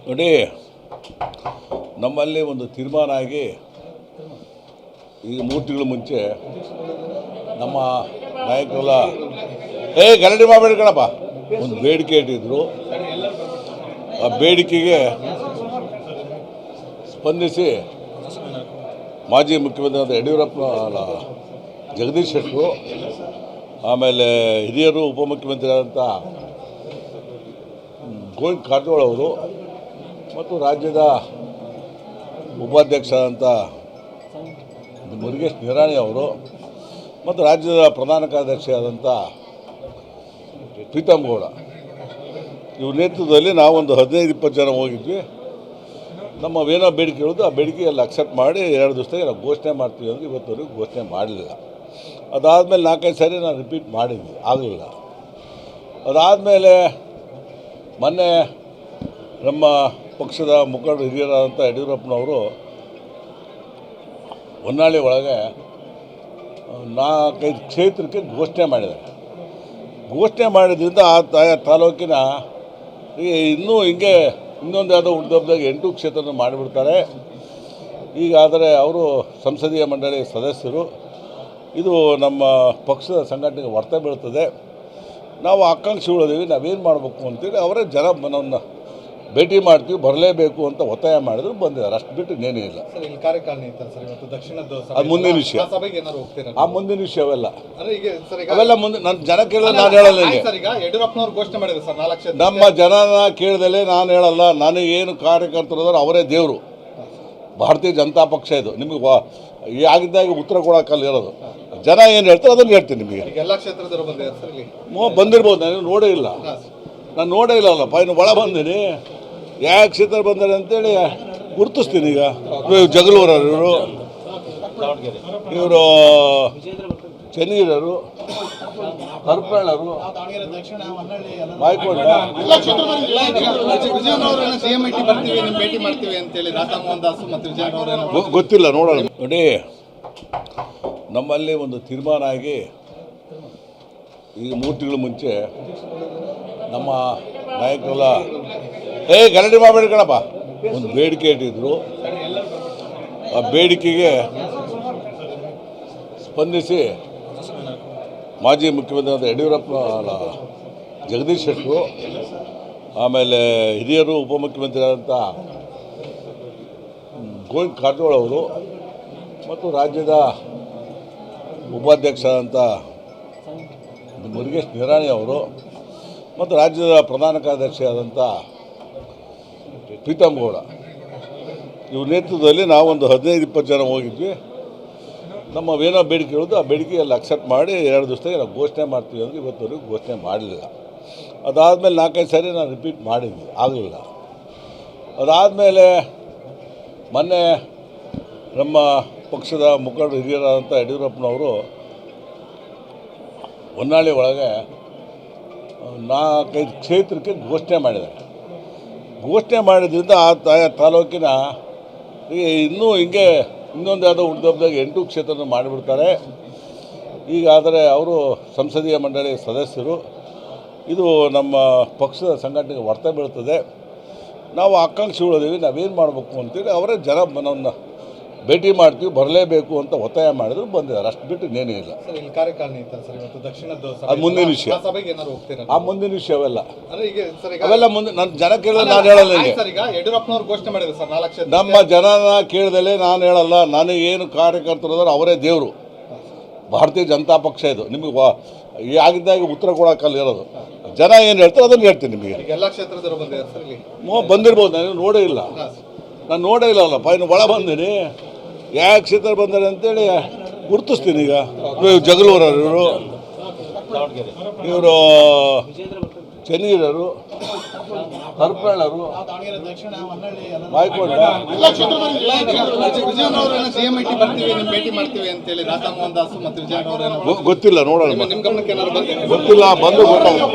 ನೋಡಿ, ನಮ್ಮಲ್ಲಿ ಒಂದು ತೀರ್ಮಾನ ಆಗಿ ಈಗ 3 ತಿಂಗಳ ಮುಂಚೆ ನಮ್ಮ ನಾಯಕರೆಲ್ಲ ಗಲಾಟೆ ಮಾಡಬೇಡಿ ಕಣಪ್ಪ, ಒಂದು ಬೇಡಿಕೆ ಇಟ್ಟಿದ್ರು. ಆ ಬೇಡಿಕೆಗೆ ಸ್ಪಂದಿಸಿ ಮಾಜಿ ಮುಖ್ಯಮಂತ್ರಿ ಯಡಿಯೂರಪ್ಪ ಜಗದೀಶ್ ಶೆಟ್ಟರು, ಆಮೇಲೆ ಹಿರಿಯರು ಉಪಮುಖ್ಯಮಂತ್ರಿ ಆದಂಥ ಗೋವಿಂದ ಕಾರಜೋಳ ಅವರು ಮತ್ತು ರಾಜ್ಯದ ಉಪಾಧ್ಯಕ್ಷರಾದಂಥ ಮುರುಗೇಶ್ ನಿರಾಣಿ ಅವರು ಮತ್ತು ರಾಜ್ಯದ ಪ್ರಧಾನ ಕಾರ್ಯದರ್ಶಿ ಆದಂಥ ಪ್ರೀತಮ್ ಗೌಡ ಇವ್ರ ನೇತೃತ್ವದಲ್ಲಿ ನಾವೊಂದು 15-20 ಜನ ಹೋಗಿದ್ವಿ. ನಮ್ಮವೇನೋ ಬೇಡಿಕೆ ಹೇಳೋದು ಆ ಬೇಡಿಕೆಯಲ್ಲಿ ಅಕ್ಸೆಪ್ಟ್ ಮಾಡಿ 2 ದಿವಸದಾಗೆ ನಾವು ಘೋಷಣೆ ಮಾಡ್ತೀವಿ ಅಂದರೆ ಇವತ್ತವರೆಗೂ ಘೋಷಣೆ ಮಾಡಲಿಲ್ಲ. ಅದಾದಮೇಲೆ 4-5 ಸಾರಿ ನಾನು ರಿಪೀಟ್ ಮಾಡಿದ್ವಿ, ಆಗಲಿಲ್ಲ. ಅದಾದಮೇಲೆ ಮೊನ್ನೆ ನಮ್ಮ ಪಕ್ಷದ ಮುಖಂಡರು ಹಿರಿಯರಾದಂಥ ಯಡಿಯೂರಪ್ಪನವರು ಹೊನ್ನಾಳಿ ಒಳಗೆ 4-5 ಕ್ಷೇತ್ರಕ್ಕೆ ಘೋಷಣೆ ಮಾಡಿದ್ದಾರೆ. ಘೋಷಣೆ ಮಾಡಿದ್ರಿಂದ ಆ ತಾಲೂಕಿನ ಇನ್ನೂ ಹಿಂಗೆ ಇನ್ನೊಂದು ಯಾವುದೋ ಹುಡ್ದಬ್ದಾಗ 8 ಕ್ಷೇತ್ರನ ಮಾಡಿಬಿಡ್ತಾರೆ. ಈಗಾದರೆ ಅವರು ಸಂಸದೀಯ ಮಂಡಳಿ ಸದಸ್ಯರು. ಇದು ನಮ್ಮ ಪಕ್ಷದ ಸಂಘಟನೆಗೆ ಹೊಡೆತ ಬೀಳ್ತದೆ. ನಾವು ಆಕಾಂಕ್ಷಿಗಳಿದ್ದೀವಿ, ನಾವೇನು ಮಾಡಬೇಕು ಅಂತೇಳಿ ಅವರೇ ಜನ ನಮ್ಮನ್ನು ಭೇಟಿ ಮಾಡ್ತೀವಿ, ಬರಲೇಬೇಕು ಅಂತ ಒತ್ತಾಯ ಮಾಡಿದ್ರು, ಬಂದಿದ್ದಾರೆ. ಅಷ್ಟು ಬಿಟ್ಟು ಇನ್ನೇನೇ ಇಲ್ಲ. ಅದು ಮುಂದಿನ ವಿಷಯ. ಆ ಮುಂದಿನ ವಿಷಯ ಅವೆಲ್ಲ ಮುಂದೆ ನನ್ನ ಜನ ಕೇಳಿದ್ರೆ ನಾನು ಹೇಳಲ್ಲ. ನಮ್ಮ ಜನನ ಕೇಳಿದಲೇ ನಾನು ಹೇಳಲ್ಲ. ನನಗೇನು ಕಾರ್ಯಕರ್ತರು ಅವರೇ ದೇವರು. ಭಾರತೀಯ ಜನತಾ ಪಕ್ಷ ಇದು. ನಿಮಗೆ ಆಗಿದ್ದಾಗ ಉತ್ತರ ಕೊಡೋಕ್ಕಲ್ಲಿ ಇರೋದು. ಜನ ಏನು ಹೇಳ್ತಾರೆ ಅದನ್ನು ಹೇಳ್ತೀನಿ ನಿಮಗೆ. ಬಂದಿರ್ಬೋದು, ನಾನು ನೋಡೇ ಇಲ್ಲ. ನಾನು ನೋಡೇ ಇಲ್ಲಲ್ಲಪ್ಪ, ಇನ್ನು ಒಳ ಬಂದೀನಿ. ಯಾವ ಕ್ಷೇತ್ರ ಬಂದಾರೆ ಅಂತೇಳಿ ಗುರುತಿಸ್ತೀನಿ. ಈಗ ಜಗಳೂರವರು, ಇವರು ಚೆನ್ನಗಿರರು, ಹರಪಳ್ಳರು, ಮಾಯ್ಕೊಂಡ ಗೊತ್ತಿಲ್ಲ, ನೋಡೋಣ. ನೋಡಿ, ನಮ್ಮಲ್ಲಿ ಒಂದು ತೀರ್ಮಾನ ಆಗಿ ಈಗ 3 ತಿಂಗಳ ಮುಂಚೆ ನಮ್ಮ ನಾಯಕರೆಲ್ಲ ಗಲಾಟೆ ಮಾಡಬೇಡಿ ಕಣಪ್ಪ, ಒಂದು ಬೇಡಿಕೆ ಇಟ್ಟಿದ್ರು. ಆ ಬೇಡಿಕೆಗೆ ಸ್ಪಂದಿಸಿ ಮಾಜಿ ಮುಖ್ಯಮಂತ್ರಿ ಯಡಿಯೂರಪ್ಪ ಜಗದೀಶ್ ಶೆಟ್ಟರು, ಆಮೇಲೆ ಹಿರಿಯರು ಉಪಮುಖ್ಯಮಂತ್ರಿ ಆದಂಥ ಗೋವಿಂದ ಕಾರಜೋಳ ಅವರು ಮತ್ತು ರಾಜ್ಯದ ಉಪಾಧ್ಯಕ್ಷರಾದಂಥ ಮುರುಗೇಶ್ ನಿರಾಣಿ ಅವರು ಮತ್ತು ರಾಜ್ಯದ ಪ್ರಧಾನ ಕಾರ್ಯದರ್ಶಿ ಆದಂಥ ಪ್ರೀತಮ್ ಗೌಡ ಇವ್ರ ನೇತೃತ್ವದಲ್ಲಿ ನಾವೊಂದು 15-20 ಜನ ಹೋಗಿದ್ವಿ. ನಮ್ಮವೇನೋ ಬೇಡಿಕೆ ಹೇಳೋದು ಆ ಬೇಡಿಕೆಯಲ್ಲಿ ಅಕ್ಸೆಪ್ಟ್ ಮಾಡಿ 2 ದಿವಸದಾಗೆ ನಾವು ಘೋಷಣೆ ಮಾಡ್ತೀವಿ ಅಂದರೆ ಇವತ್ತವರೆಗೂ ಘೋಷಣೆ ಮಾಡಲಿಲ್ಲ. ಅದಾದಮೇಲೆ 4-5 ಸಾರಿ ನಾನು ರಿಪೀಟ್ ಮಾಡಿದ್ವಿ, ಆಗಲಿಲ್ಲ. ಅದಾದಮೇಲೆ ಮೊನ್ನೆ ನಮ್ಮ ಪಕ್ಷದ ಮುಖಂಡರು ಹಿರಿಯರಾದಂಥ ಯಡಿಯೂರಪ್ಪನವರು ಹೊನ್ನಾಳಿ ಒಳಗೆ 4-5 ಕ್ಷೇತ್ರಕ್ಕೆ ಘೋಷಣೆ ಮಾಡಿದ್ದಾರೆ. ಘೋಷಣೆ ಮಾಡಿದ್ರಿಂದ ಆ ತಾಲೂಕಿನ ಇನ್ನೂ ಹಿಂಗೆ ಇನ್ನೊಂದು ಯಾವುದೋ ಹುಡ್ದಬ್ದಾಗ 8 ಕ್ಷೇತ್ರನ ಮಾಡಿಬಿಡ್ತಾರೆ. ಈಗಾದರೆ ಅವರು ಸಂಸದೀಯ ಮಂಡಳಿ ಸದಸ್ಯರು. ಇದು ನಮ್ಮ ಪಕ್ಷದ ಸಂಘಟನೆಗೆ ಹೊಡೆತ ಬೀಳ್ತದೆ. ನಾವು ಆಕಾಂಕ್ಷಿಗಳಿದ್ದೀವಿ, ನಾವೇನು ಮಾಡಬೇಕು ಅಂತೇಳಿ ಅವರೇ ಜನ ನಮ್ಮನ್ನು ಭೇಟಿ ಮಾಡ್ತೀವಿ, ಬರಲೇಬೇಕು ಅಂತ ಒತ್ತಾಯ ಮಾಡಿದ್ರು, ಬಂದಿದ್ದಾರೆ. ಅಷ್ಟು ಬಿಟ್ಟು ಇನ್ನೇನೇ ಇಲ್ಲ. ಅದು ಮುಂದಿನ ವಿಷಯ. ಆ ಮುಂದಿನ ವಿಷಯ ಅವೆಲ್ಲ ಮುಂದೆ ನನ್ನ ಜನ ಕೇಳಿದ್ರೆ ನಾನು ಹೇಳಲ್ಲ. ನಮ್ಮ ಜನನ ಕೇಳಿದಲೇ ನಾನು ಹೇಳಲ್ಲ. ನನಗೇನು ಕಾರ್ಯಕರ್ತರು ಅವರೇ ದೇವರು. ಭಾರತೀಯ ಜನತಾ ಪಕ್ಷ ಇದು. ನಿಮಗೆ ಆಗಿದ್ದಾಗ ಉತ್ತರ ಕೊಡೋಕ್ಕಲ್ಲಿ ಇರೋದು. ಜನ ಏನು ಹೇಳ್ತಾರೆ ಅದನ್ನು ಹೇಳ್ತೀನಿ ನಿಮಗೆ. ಬಂದಿರ್ಬೋದು, ನಾನು ನೋಡೇ ಇಲ್ಲ. ನಾನು ನೋಡೇ ಇಲ್ಲಲ್ಲಪ್ಪ, ಇನ್ನು ಒಳ ಬಂದೀನಿ. ಯಾವ ಕ್ಷೇತ್ರ ಬಂದಾರೆ ಅಂತೇಳಿ ಗುರುತಿಸ್ತೀನಿ. ಈಗ ಜಗಳೂರವರು, ಇವರು ಚೆನ್ನಗಿರರು, ಹರಪಳ್ಳರು, ಮಾಯ್ಕೊಂಡ ಗೊತ್ತಿಲ್ಲ, ನೋಡೋಣ. ಗೊತ್ತಿಲ್ಲ, ಬಂದು ಗೊತ್ತಾಗುತ್ತೆ.